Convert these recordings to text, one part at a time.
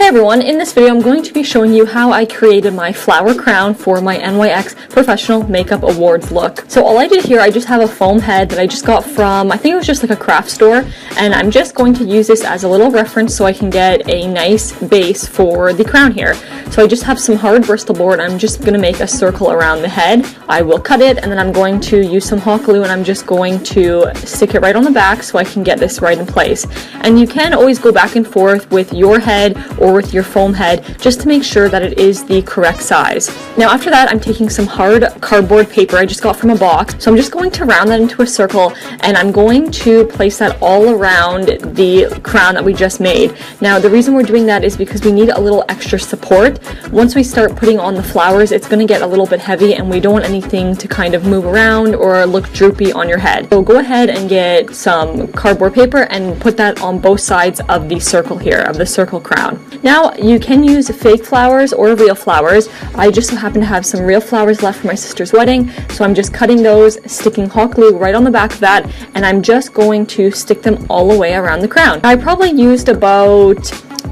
everyone, in this video I'm going to be showing you how I created my flower crown for my NYX Professional Makeup Awards look. So all I did here, I just have a foam head that I just got from, I think it was just like a craft store, and I'm just going to use this as a little reference so I can get a nice base for the crown here. So I just have some hard Bristol board, I'm just going to make a circle around the head. I will cut it, and then I'm going to use some hot glue and I'm just going to stick it right on the back so I can get this right in place. And you can always go back and forth with your head or with your foam head just to make sure that it is the correct size. Now after that, I'm taking some hard cardboard paper I just got from a box, so I'm just going to round that into a circle and I'm going to place that all around the crown that we just made. Now the reason we're doing that is because we need a little extra support. Once we start putting on the flowers, it's going to get a little bit heavy and we don't want anything to kind of move around or look droopy on your head. So go ahead and get some cardboard paper and put that on both sides of the circle here, of the circle crown. Now you can use fake flowers or real flowers. I just so happen to have some real flowers left for my sister's wedding, so I'm just cutting those, sticking hot glue right on the back of that, and I'm just going to stick them all the way around the crown. I probably used about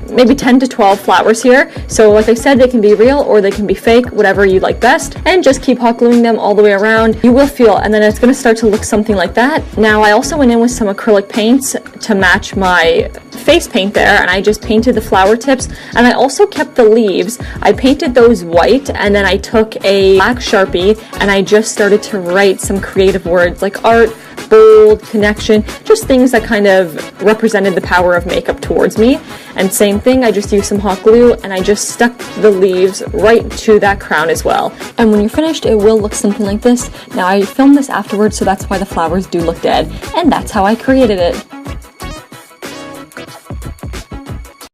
maybe 10 to 12 flowers here, so like I said, they can be real or they can be fake, whatever you like best, and just keep hot gluing them all the way around. You will feel, and then it's going to start to look something like that. Now I also went in with some acrylic paints to match my face paint there, and I just painted the flower tips, and I also kept the leaves. I painted those white, and then I took a black Sharpie and I just started to write some creative words like art, bold, connection, just things that kind of represented the power of makeup towards me. And same thing, I just used some hot glue and I just stuck the leaves right to that crown as well. And when you're finished, it will look something like this. Now I filmed this afterwards, so that's why the flowers do look dead, and that's how I created it.